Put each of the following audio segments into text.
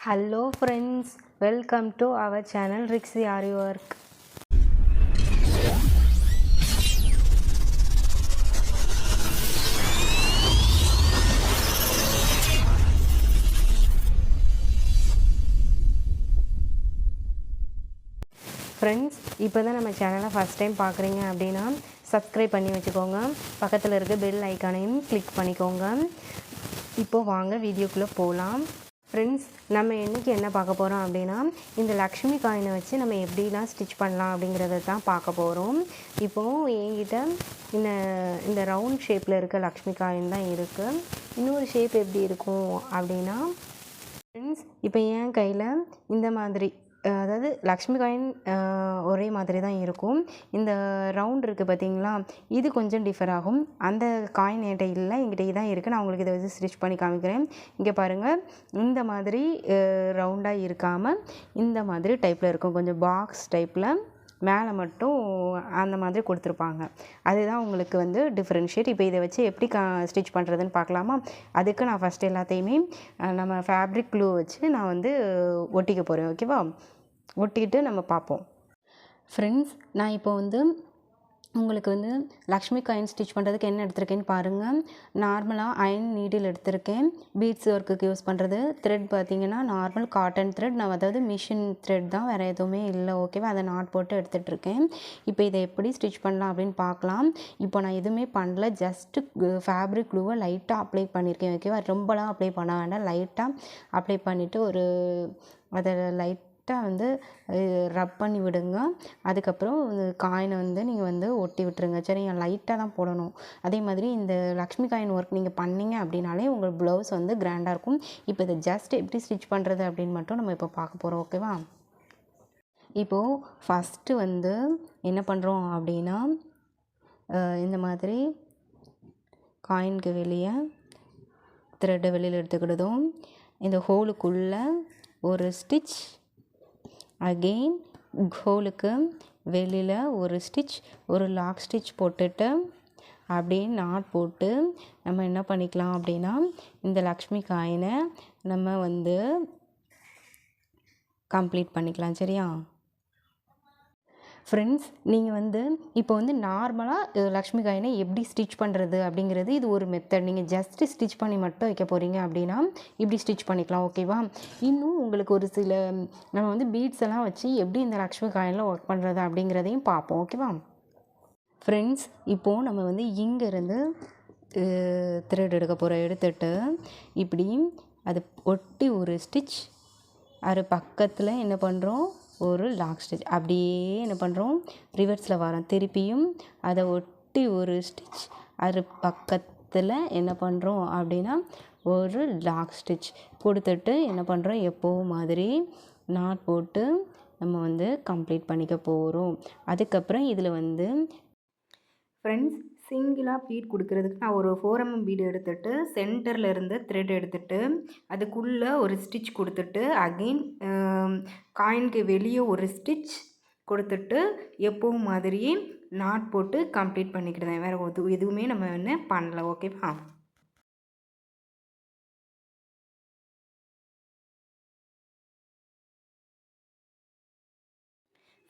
Hello friends, welcome to our channel Rixi Ari Work. Friends, இப்போ தான் நம்ம சேனலை ஃபஸ்ட் டைம் பார்க்குறீங்க அப்படின்னா சப்ஸ்கிரைப் பண்ணி வச்சுக்கோங்க. பக்கத்தில் இருக்க பெல் ஐக்கானையும் கிளிக் பண்ணிக்கோங்க. இப்போது வாங்க வீடியோக்குள்ளே போகலாம். ஃப்ரெண்ட்ஸ், நம்ம இன்றைக்கி என்ன பார்க்க போகிறோம் அப்படின்னா இந்த லக்ஷ்மி காயினை வச்சு நம்ம எப்படிலாம் ஸ்டிச் பண்ணலாம் அப்படிங்கிறத தான் பார்க்க போகிறோம். இப்போது என்கிட்ட இந்த ரவுண்ட் ஷேப்பில் இருக்க லக்ஷ்மி காயின் தான் இருக்குது. இன்னொரு ஷேப் எப்படி இருக்கும் அப்படின்னா ஃப்ரெண்ட்ஸ், இப்போ என் கையில் இந்த மாதிரி அதாவது லக்ஷ்மி காயின் ஒரே மாதிரி தான் இருக்கும். இந்த ரவுண்ட் இருக்குது பார்த்தீங்களா, இது கொஞ்சம் டிஃபர் ஆகும். அந்த காயின் என்கிட்ட இல்லை, என்கிட்ட இதான் இருக்குது. நான் உங்களுக்கு இதை வச்சு ஸ்டிச் பண்ணி காமிக்கிறேன். இங்கே பாருங்கள், இந்த மாதிரி ரவுண்டாக இருக்காமல் இந்த மாதிரி டைப்பில் இருக்கும். கொஞ்சம் பாக்ஸ் டைப்பில் மேலே மட்டும் அந்த மாதிரி கொடுத்துருப்பாங்க. அதுதான் உங்களுக்கு டிஃப்ரென்ஷியேட். இப்போ இதை வச்சு எப்படி ஸ்டிச் பண்ணுறதுன்னு பார்க்கலாமா? அதுக்கு நான் ஃபஸ்ட்டு எல்லாத்தையுமே நம்ம ஃபேப்ரிக் க்ளூ வச்சு நான் ஒட்டிக்க போகிறேன். ஓகேவா? ஒட்டிக்கிட்டு நம்ம பார்ப்போம். ஃப்ரெண்ட்ஸ், நான் இப்போ உங்களுக்கு லக்ஷ்மி காயின் ஸ்டிச் பண்ணுறதுக்கு என்ன எடுத்திருக்கேன்னு பாருங்கள். நார்மலாக அயன் நீடில் எடுத்திருக்கேன். பீட்ஸ் ஒர்க்குக்கு யூஸ் பண்ணுறது. த்ரெட் பார்த்திங்கன்னா நார்மல் காட்டன் த்ரெட். நான் அதாவது மிஷின் த்ரெட் தான், வேறு எதுவுமே இல்லை. ஓகேவா? அதை நாட் போட்டு எடுத்துகிட்ருக்கேன். இப்போ இதை எப்படி ஸ்டிச் பண்ணலாம் அப்படின்னு பார்க்கலாம். இப்போ நான் எதுவுமே பண்ணல, ஜஸ்ட்டு ஃபேப்ரிக் க்ளூவை லைட்டாக அப்ளை பண்ணியிருக்கேன். ஓகேவா? ரொம்பலாம் அப்ளை பண்ண வேண்டாம், லைட்டாக அப்ளை பண்ணிவிட்டு அதை லைட்டாக ரப் பண்ணி விடுங்க. அதுக்கப்புறம் காயினை நீங்கள் ஒட்டி விட்டுருங்க. சரிங்க? லைட்டாக தான் போடணும். அதே மாதிரி இந்த லக்ஷ்மி காயின் ஒர்க் நீங்கள் பண்ணிங்க அப்படின்னாலே உங்கள் ப்ளவுஸ் கிராண்டாக இருக்கும். இப்போ இதை ஜஸ்ட் எப்படி ஸ்டிச் பண்ணுறது அப்படின்னு மட்டும் நம்ம இப்போ பார்க்க போகிறோம். ஓகேவா? இப்போது ஃபஸ்ட்டு என்ன பண்ணுறோம் அப்படின்னா இந்த மாதிரி காயினுக்கு வெளியே த்ரெட்டை வெளியில் எடுத்துக்கிட்டதும் இந்த ஹோலுக்குள்ளே ஒரு ஸ்டிச், அகெயின் ஹோலுக்கு வெளியில் ஒரு ஸ்டிச், ஒரு லாக் ஸ்டிச் போட்டுட்டு அப்படியே நாட் போட்டு நம்ம என்ன பண்ணிக்கலாம் அப்படின்னா இந்த லக்ஷ்மி காயினை நம்ம கம்ப்ளீட் பண்ணிக்கலாம். சரியா? ஃப்ரெண்ட்ஸ், நீங்கள் இப்போ நார்மலாக லக்ஷ்மி காயினை எப்படி ஸ்டிச் பண்ணுறது அப்படிங்கிறது இது ஒரு மெத்தட். நீங்கள் ஜஸ்ட்டு ஸ்டிச் பண்ணி மட்டும் வைக்க போகிறீங்க அப்படின்னா இப்படி ஸ்டிச் பண்ணிக்கலாம். ஓகேவா? இன்னும் உங்களுக்கு ஒரு சில நம்ம பீட்ஸ் எல்லாம் வச்சு எப்படி இந்த லக்ஷ்மி காயினில் ஒர்க் பண்ணுறது அப்படிங்கிறதையும் பார்ப்போம். ஓகேவா? ஃப்ரெண்ட்ஸ், இப்போது நம்ம இங்கேருந்து த்ரெட் எடுக்க போகிறோம். எடுத்துட்டு இப்படி அது ஒட்டி ஒரு ஸ்டிச், அது பக்கத்தில் என்ன பண்ணுறோம், ஒரு லாக் ஸ்டிச். அப்படியே என்ன பண்ணுறோம், ரிவர்ஸில் வரோம். திருப்பியும் அதை ஒட்டி ஒரு ஸ்டிச், அது பக்கத்தில் என்ன பண்ணுறோம் அப்படின்னா ஒரு லாக் ஸ்டிச் கொடுத்துட்டு என்ன பண்ணுறோம், எப்போவும் மாதிரி நாட் போட்டு நம்ம கம்ப்ளீட் பண்ணிக்க போகிறோம். அதுக்கப்புறம் இதில் ஃப்ரெண்ட்ஸ், சிங்கிளாக பீட் கொடுக்கறதுக்கு நான் ஒரு 4mm பீடு எடுத்துகிட்டு சென்டரில் இருந்து த்ரெட் எடுத்துகிட்டு அதுக்குள்ளே ஒரு ஸ்டிச் கொடுத்துட்டு அகெயின் காயினுக்கு வெளியே ஒரு ஸ்டிச் கொடுத்துட்டு எப்பவும் மாதிரியே நாட் போட்டு கம்ப்ளீட் பண்ணிக்கிட்டேன். வேறு எதுவுமே நம்ம பண்ணல. ஓகேவா?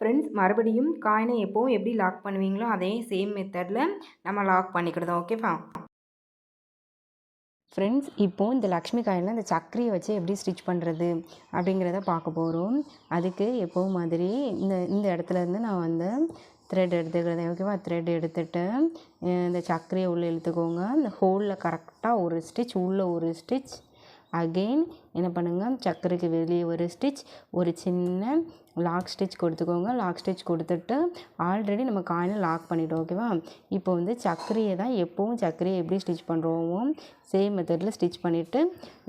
ஃப்ரெண்ட்ஸ், மறுபடியும் காயினை எப்போவும் எப்படி லாக் பண்ணுவீங்களோ அதே சேம் மெத்தடில் நம்ம லாக் பண்ணிக்கிடுதோம். ஓகேவா? ஃப்ரெண்ட்ஸ், இப்போது இந்த லக்ஷ்மி காயினில் இந்த சக்கரையை வச்சு எப்படி ஸ்டிச் பண்ணுறது அப்படிங்கிறத பார்க்க போகிறோம். அதுக்கு எப்போவும் மாதிரி இந்த இடத்துலேருந்து நான் த்ரெட் எடுத்துக்கிறேன். ஓகேவா? த்ரெட் எடுத்துகிட்டு இந்த சக்கரையை உள்ளே இழுத்துக்கோங்க. இந்த ஹோலில் கரெக்டாக ஒரு ஸ்டிச், உள்ளே ஒரு ஸ்டிச், அகெயின் என்ன பண்ணுங்கள், சக்கரைக்கு வெளியே ஒரு ஸ்டிச், ஒரு சின்ன லாக் ஸ்டிச் கொடுத்துக்கோங்க. லாக் ஸ்டிச் கொடுத்துட்டு ஆல்ரெடி நம்ம காயினை லாக் பண்ணிவிட்டோம். ஓகேவா? இப்போ சக்கரையை தான் எப்போவும் சக்கரையை எப்படி ஸ்டிச் பண்ணுறோமோ சேம் மெத்தடில் ஸ்டிச் பண்ணிவிட்டு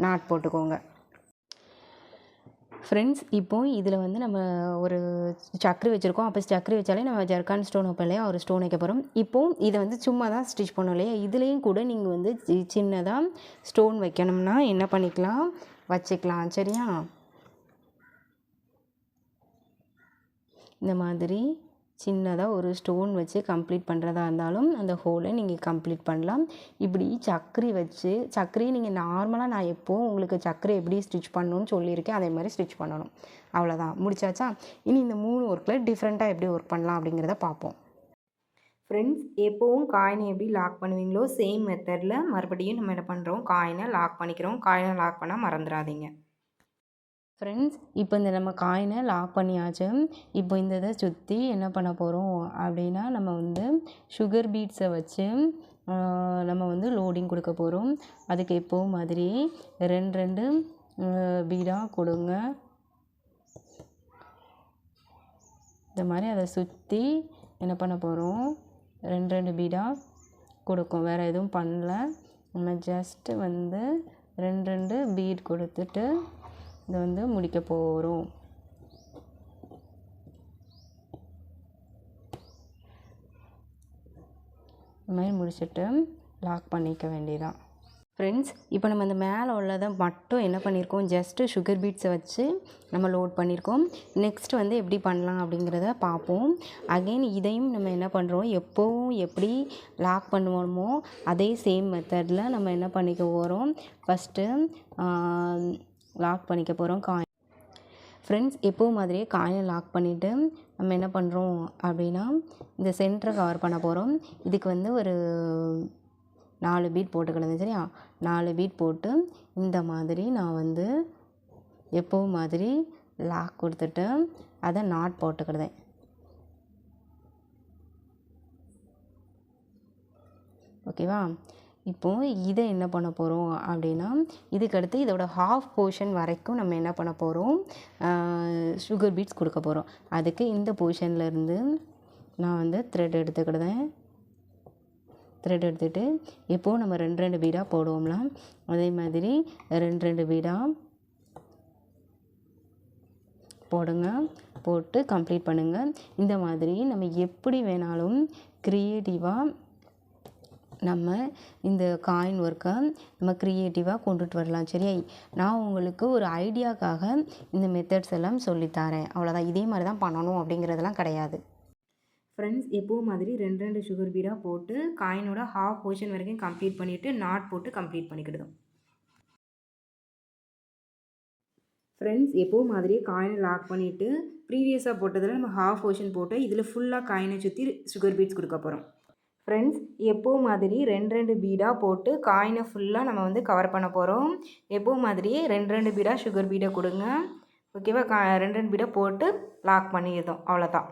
நாட் போட்டுக்கோங்க. ஃப்ரெண்ட்ஸ், இப்போது இதில் நம்ம ஒரு சக்கரை வச்சுருக்கோம். அப்போ சக்கரை வச்சாலே நம்ம ஜர்கான் ஸ்டோன் வைப்போம் இல்லையா, ஒரு ஸ்டோன் வைக்க போகிறோம். இப்போது இதை சும்மா தான் ஸ்டிச் பண்ணோம் இல்லையா, இதுலேயும் கூட நீங்கள் சின்னதாக ஸ்டோன் வைக்கணும்னா என்ன பண்ணிக்கலாம், வச்சுக்கலாம். சரியா? இந்த மாதிரி சின்னதாக ஒரு ஸ்டோன் வச்சு கம்ப்ளீட் பண்ணுறதா இருந்தாலும் அந்த ஹோலை நீங்கள் கம்ப்ளீட் பண்ணலாம். இப்படி சக்கரி வச்சு சக்கரையை நீங்கள் நார்மலாக நான் எப்போவும் உங்களுக்கு சக்கரை எப்படி ஸ்டிச் பண்ணணும்னு சொல்லியிருக்கேன் அதே மாதிரி ஸ்டிச் பண்ணணும். அவ்வளோதான், முடிச்சாச்சா? இனி இந்த 3 ஒர்க்கில் டிஃப்ரெண்ட்டாக எப்படி ஒர்க் பண்ணலாம் அப்படிங்கிறத பார்ப்போம். ஃப்ரெண்ட்ஸ், எப்போவும் காயினை எப்படி லாக் பண்ணுவீங்களோ சேம் மெத்தடில் மறுபடியும் நம்ம என்ன பண்ணுறோம், காயினை லாக் பண்ணிக்கிறோம். காயினை லாக் பண்ணால் மறந்துடாதீங்க. ஃப்ரெண்ட்ஸ், இப்போ இந்த நம்ம காயினை லாக் பண்ணியாச்சு. இப்போ இந்த இதை சுற்றி என்ன பண்ண போகிறோம் அப்படின்னா, நம்ம வந்து சுகர் பீட்ஸை வச்சு நம்ம வந்து லோடிங் கொடுக்க போகிறோம். அதுக்கு எப்போவும் மாதிரி 2 பீடாக கொடுங்க. இந்த மாதிரி அதை சுற்றி என்ன பண்ண போகிறோம், 2 பீடாக கொடுக்கும். வேறு எதுவும் பண்ணல. நம்ம ஜஸ்ட்டு வந்து 2 பீட் கொடுத்துட்டு இதை வந்து முடிக்க போகிறோம். இந்த மாதிரி முடிச்சுட்டு லாக் பண்ணிக்க வேண்டியதான். ஃப்ரெண்ட்ஸ், இப்போ நம்ம இந்த மேலே உள்ளதை மட்டும் என்ன பண்ணியிருக்கோம், ஜஸ்ட்டு சுகர் பீட்ஸை வச்சு நம்ம லோட் பண்ணியிருக்கோம். நெக்ஸ்ட் வந்து எப்படி பண்ணலாம் அப்படிங்கிறத பார்ப்போம். அகெயின் இதையும் நம்ம என்ன பண்ணுறோம், எப்போவும் எப்படி லாக் பண்ணுவோமோ அதே சேம் மெத்தடில் நம்ம என்ன பண்ணிக்க போகிறோம், ஃபஸ்ட்டு லாக் பண்ணிக்க போகிறோம் காயின். ஃப்ரெண்ட்ஸ், எப்போவும் மாதிரியே காயினை லாக் பண்ணிவிட்டு நம்ம என்ன பண்ணுறோம் அப்படின்னா, இந்த சென்டரை கவர் பண்ண போகிறோம். இதுக்கு வந்து ஒரு 4 பீட் போட்டுக்கிடுது. சரியா, 4 பீட் போட்டு இந்த மாதிரி நான் வந்து எப்போவும் மாதிரி லாக் கொடுத்துட்டு அதை நாட் போட்டுக்கிடுதேன். ஓகேவா? இப்போது இதை என்ன பண்ண போகிறோம் அப்படின்னா, இதுக்கடுத்து இதோட ஹாஃப் போர்ஷன் வரைக்கும் நம்ம என்ன பண்ண போகிறோம், சுகர் பீட்ஸ் கொடுக்க போகிறோம். அதுக்கு இந்த போர்ஷன்லேருந்து நான் வந்து த்ரெட் எடுத்துக்கிடுதேன். த்ரெட் எடுத்துகிட்டு எப்போது நம்ம 2 பீடாக போடுவோம்ல அதே மாதிரி 2 பீடாக போடுங்க. போட்டு கம்ப்ளீட் பண்ணுங்கள். இந்த மாதிரி நம்ம எப்படி வேணாலும் க்ரியேட்டிவாக நம்ம இந்த காயின் ஒர்க்கை நம்ம க்ரியேட்டிவாக கொண்டுட்டு வரலாம். சரியா, நான் உங்களுக்கு ஒரு ஐடியாக்காக இந்த மெத்தட்ஸ் எல்லாம் சொல்லித்தரேன். அவ்வளோதான். இதே மாதிரி தான் பண்ணணும் அப்படிங்கிறதெல்லாம் கிடையாது. ஃப்ரெண்ட்ஸ், எப்போவும் மாதிரி 2 சுகர் பீடாக போட்டு காயினோட ஹாஃப் போர்ஷன் வரைக்கும் கம்ப்ளீட் பண்ணிவிட்டு நாட் போட்டு கம்ப்ளீட் பண்ணிக்கிடுதோம். ஃப்ரெண்ட்ஸ், எப்போவும் மாதிரியே காயினை லாக் பண்ணிவிட்டு ப்ரீவியஸாக போட்டதில் நம்ம ஹாஃப் போர்ஷன் போட்டு இதில் ஃபுல்லாக காயினை சுற்றி சுகர் பீட்ஸ் கொடுக்க போகிறோம். ஃப்ரெண்ட்ஸ், எப்போவும் மாதிரி 2 பீடாக போட்டு காயினை ஃபுல்லாக நம்ம வந்து கவர் பண்ண போகிறோம். எப்போவும் மாதிரியே 2 பீடாக சுகர் பீடை கொடுங்க. ஓகேவா? 2 பீடை போட்டு லாக் பண்ணிடுதோம். அவ்வளோதான்.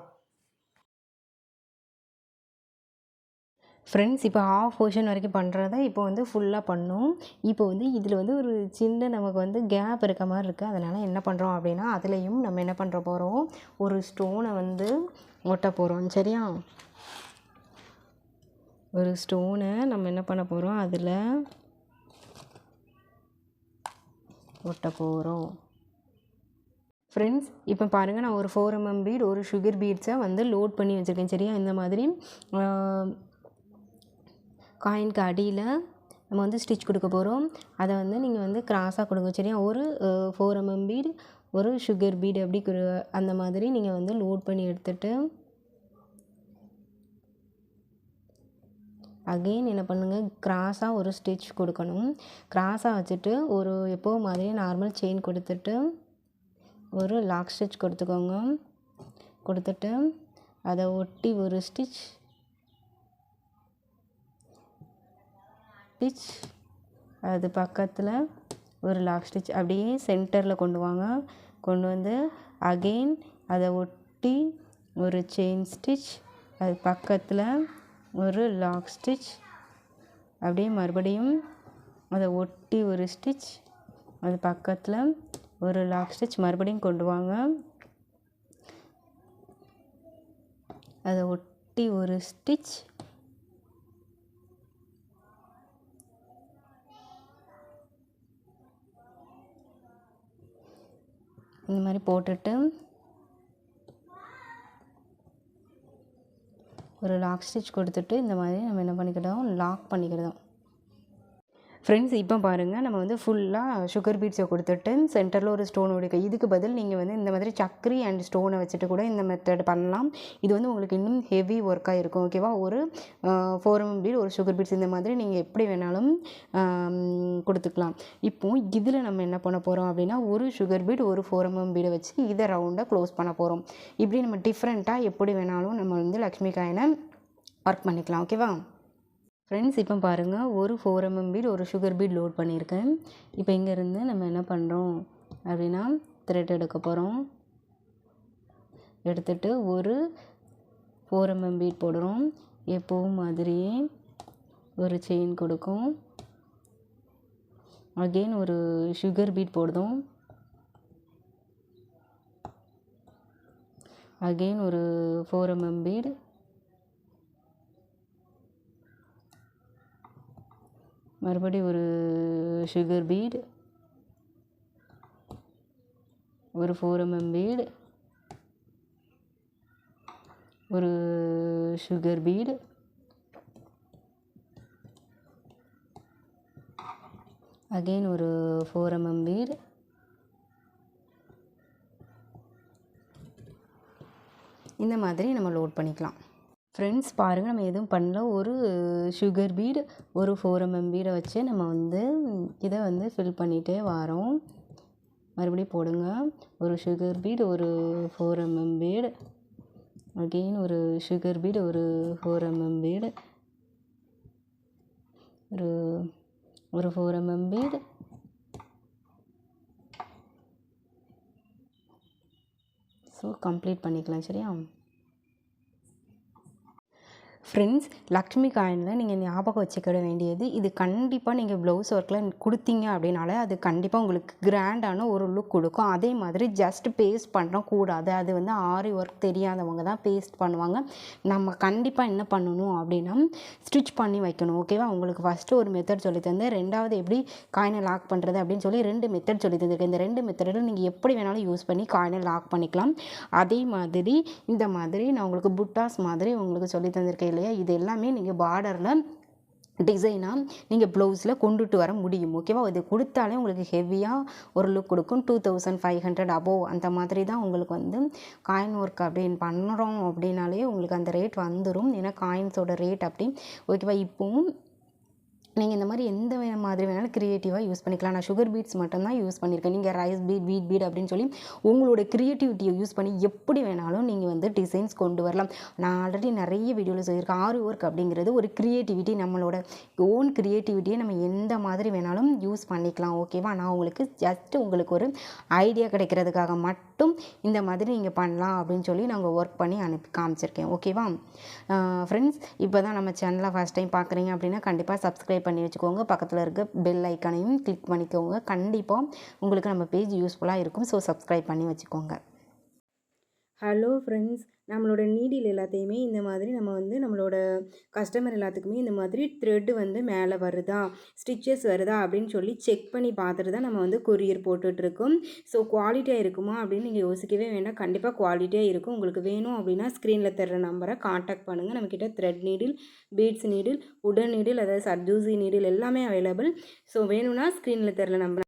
ஃப்ரெண்ட்ஸ், இப்போ ஹாஃப் போர்ஷன் வரைக்கும் பண்ணுறத இப்போ வந்து ஃபுல்லாக பண்ணோம். இப்போ வந்து இதில் வந்து ஒரு சின்ன நமக்கு வந்து கேப் இருக்க மாதிரி இருக்குது. அதனால் என்ன பண்ணுறோம் அப்படின்னா, அதுலேயும் நம்ம என்ன பண்ணுற போகிறோம், ஒரு ஸ்டோனை வந்து ஒட்ட போகிறோம். சரியா, ஒரு ஸ்டோனை நம்ம என்ன பண்ண போகிறோம், அதில் ஒட்ட போகிறோம். ஃப்ரெண்ட்ஸ், இப்போ பாருங்கள், நான் ஒரு 4 mm பீட் ஒரு சுகர் பீட்ஸை வந்து லோட் பண்ணி வச்சுருக்கேன். சரியா, இந்த மாதிரி காயினுக்கு அடியில் நம்ம வந்து ஸ்டிச் கொடுக்க போகிறோம். அதை வந்து நீங்கள் வந்து கிராஸாக கொடுங்க. சரியா, ஒரு 4 mm பீட் ஒரு சுகர் பீட் அப்படி அந்த மாதிரி நீங்கள் வந்து லோட் பண்ணி எடுத்துகிட்டு அகெயின் என்ன பண்ணுங்கள், கிராஸாக ஒரு ஸ்டிச் கொடுக்கணும். கிராஸாக வச்சுட்டு ஒரு எப்போவும் மாதிரியே நார்மல் செயின் கொடுத்துட்டு ஒரு லாக் ஸ்டிச் கொடுத்துக்கோங்க. கொடுத்துட்டு அதை ஒட்டி ஒரு ஸ்டிச் அது பக்கத்தில் ஒரு லாக் ஸ்டிச் அப்படியே சென்டரில் கொண்டு வாங்க. கொண்டு வந்து அகெயின் அதை ஒட்டி ஒரு செயின் ஸ்டிச், அது பக்கத்தில் ஒரு லாக் ஸ்டிச், அப்படியே மறுபடியும் அதை ஒட்டி ஒரு ஸ்டிச், அது பக்கத்தில் ஒரு லாக் ஸ்டிச் மறுபடியும் கொண்டு வாங்க. அதை ஒட்டி ஒரு ஸ்டிச், இந்த மாதிரி போட்டுட்டு ஒரு லாக் ஸ்டிச் கொடுத்துட்டு இந்த மாதிரி நம்ம என்ன பண்ணிக்கிட்டோம், லாக் பண்ணிக்கிட்டோம். ஃப்ரெண்ட்ஸ் இப்போ பாருங்கள், நம்ம வந்து ஃபுல்லாக சுகர் பீட்ஸை கொடுத்துட்டு சென்டரில் ஒரு ஸ்டோன் ஒடிக்க. இதுக்கு பதில் நீங்கள் வந்து இந்த மாதிரி சக்கரி அண்ட் ஸ்டோனை வச்சுட்டு கூட இந்த மெத்தட் பண்ணலாம். இது வந்து உங்களுக்கு இன்னும் ஹெவி ஒர்க்காக இருக்கும். ஓகேவா? ஒரு 4 mm பீட், ஒரு சுகர் பீட்ஸ், இந்த மாதிரி நீங்கள் எப்படி வேணாலும் கொடுத்துக்கலாம். இப்போது இதில் நம்ம என்ன பண்ண போகிறோம் அப்படின்னா, ஒரு சுகர் பீட், ஒரு 4 mm பீடை வச்சு இதை ரவுண்டாக க்ளோஸ் பண்ண போகிறோம். இப்படி நம்ம டிஃப்ரெண்ட்டாக எப்படி வேணாலும் நம்ம வந்து லக்ஷ்மி காயினை ஒர்க் பண்ணிக்கலாம். ஓகேவா? ஃப்ரெண்ட்ஸ் இப்போ பாருங்கள், ஒரு 4 mm பீட், ஒரு சுகர் பீட் லோட் பண்ணியிருக்கேன். இப்போ இங்கேருந்து நம்ம என்ன பண்ணுறோம் அப்படின்னா, த்ரெட் எடுக்க போகிறோம். எடுத்துகிட்டு ஒரு 4 mm பீட் போடுறோம். எப்போவும் மாதிரியே ஒரு செயின் கொடுக்கும். அகெயின் ஒரு சுகர் பீட் போடுறோம். அகெயின் ஒரு 4 mm பீட். மறுபடி ஒரு சுகர் பீட், ஒரு 4 mm பீட், ஒரு சுகர் பீட், அகெயின் ஒரு 4 mm பீட், இந்த மாதிரி நம்ம லோட் பண்ணிக்கலாம். ஃப்ரெண்ட்ஸ் பாருங்கள், நம்ம எதுவும் பண்ணல. ஒரு சுகர் பீட், ஒரு 4 mm பீடை வச்சு நம்ம வந்து இதை வந்து ஃபில் பண்ணிகிட்டே வரோம். மறுபடியும் போடுங்க. ஒரு சுகர் பீட், ஒரு 4 mm பீட், அகெயின் ஒரு சுகர் பீட், ஒரு 4 mm பீட், ஒரு 4 mm பீட், ஸோ கம்ப்ளீட் பண்ணிக்கலாம். சரியா? ஃப்ரெண்ட்ஸ், லக்ஷ்மி காயினில் நீங்கள் ஞாபகம் வச்சுக்கிட வேண்டியது, இது கண்டிப்பாக நீங்கள் ப்ளவுஸ் ஒர்க்கில் கொடுத்தீங்க அப்படின்னாலே அது கண்டிப்பாக உங்களுக்கு கிராண்டான ஒரு லுக் கொடுக்கும். அதே மாதிரி ஜஸ்ட் பேஸ்ட் பண்ணுறோம் கூடாது. அது வந்து ஆரி ஒர்க் தெரியாதவங்க தான் பேஸ்ட் பண்ணுவாங்க. நம்ம கண்டிப்பாக என்ன பண்ணணும் அப்படின்னா, ஸ்டிச் பண்ணி வைக்கணும். ஓகேவா? உங்களுக்கு ஃபஸ்ட்டு ஒரு மெத்தட் சொல்லி தந்தேன். ரெண்டாவது எப்படி காயினை லாக் பண்ணுறது அப்படின்னு சொல்லி 2 மெத்தட் சொல்லி தந்திருக்கேன். இந்த 2 மெத்தடில் நீங்கள் எப்படி வேணாலும் யூஸ் பண்ணி காயினை லாக் பண்ணிக்கலாம். அதே மாதிரி இந்த மாதிரி நான் உங்களுக்கு புட்டாஸ் மாதிரி உங்களுக்கு சொல்லி தந்திருக்கேன் இல்லையா? இது எல்லாமே நீங்கள் பார்டரில் டிசைனாக நீங்கள் ப்ளவுஸில் கொண்டுட்டு வர முடியும். ஓகேவா? இது கொடுத்தாலே உங்களுக்கு ஹெவியாக ஒரு லுக் கொடுக்கும். 2500 அபோவ் அந்த மாதிரி தான் உங்களுக்கு வந்து காயின் ஒர்க் அப்படின்னு பண்ணுறோம் அப்படின்னாலே உங்களுக்கு அந்த ரேட் வந்துடும். ஏன்னா காயின்ஸோட ரேட் அப்படி. ஓகேவா? இப்போவும் நீங்கள் இந்த மாதிரி எந்த மாதிரி வேணாலும் க்ரியேட்டிவாக யூஸ் பண்ணிக்கலாம். நான் சுகர் பீட்ஸ் மட்டும்தான் யூஸ் பண்ணியிருக்கேன். நீங்கள் ரைஸ் பீட், வீட் பீட் அப்படின்னு சொல்லி உங்களோட க்ரியேட்டிவிட்டியை யூஸ் பண்ணி எப்படி வேணாலும் நீங்கள் வந்து டிசைன்ஸ் கொண்டு வரலாம். நான் ஆல்ரெடி நிறைய வீடியோவில் சொல்லியிருக்கேன். ஆரி ஒர்க் அப்படிங்கிறது ஒரு க்ரியேட்டிவிட்டி. நம்மளோட ஓன் க்ரியேட்டிவிட்டியை நம்ம எந்த மாதிரி வேணாலும் யூஸ் பண்ணிக்கலாம். ஓகேவா? நான் உங்களுக்கு ஜஸ்ட்டு உங்களுக்கு ஒரு ஐடியா கிடைக்கிறதுக்காக மட்டும் இந்த மாதிரி நீங்கள் பண்ணலாம் அப்படின்னு சொல்லி நாங்கள் ஒர்க் பண்ணி காமிச்சிருக்கேன். ஓகேவா? ஃப்ரெண்ட்ஸ், இப்போ தான் நம்ம சேனலை ஃபஸ்ட் டைம் பார்க்குறீங்க அப்படின்னா கண்டிப்பாக சப்ஸ்கிரைப் பண்ணி வச்சுக்கோங்க. பக்கத்தில் இருக்க பெல் ஐக்கானையும் கிளிக் பண்ணிக்கோங்க. கண்டிப்பாக உங்களுக்கு நம்ம பேஜ் யூஸ்ஃபுல்லாக இருக்கும். ஸோ சப்ஸ்கிரைப் பண்ணி வச்சுக்கோங்க. ஹலோ ஃப்ரெண்ட்ஸ், நம்மளோட நீடில் எல்லாத்தையுமே இந்த மாதிரி நம்ம வந்து நம்மளோட கஸ்டமர் எல்லாத்துக்குமே இந்த மாதிரி த்ரெட்டு வந்து மேலே வருதா, ஸ்டிச்சஸ் வருதா அப்படின்னு சொல்லி செக் பண்ணி பார்த்துட்டு தான் நம்ம வந்து கொரியர் போட்டுட்ருக்கோம். ஸோ குவாலிட்டியாக இருக்குமா அப்படின்னு நீங்கள் யோசிக்கவே வேண்டாம். கண்டிப்பாக குவாலிட்டியாக இருக்கும். உங்களுக்கு வேணும் அப்படின்னா ஸ்க்ரீனில் தர்ற நம்பரை காண்டாக்ட் பண்ணுங்கள். நம்மக்கிட்ட த்ரெட் நீடில், பீட்ஸ் நீடில், உடன் நீடில், அதாவது சர்ஜூசி நீடில் எல்லாமே அவைலபிள். ஸோ வேணும்னா ஸ்க்ரீனில் தர்ற நம்பர்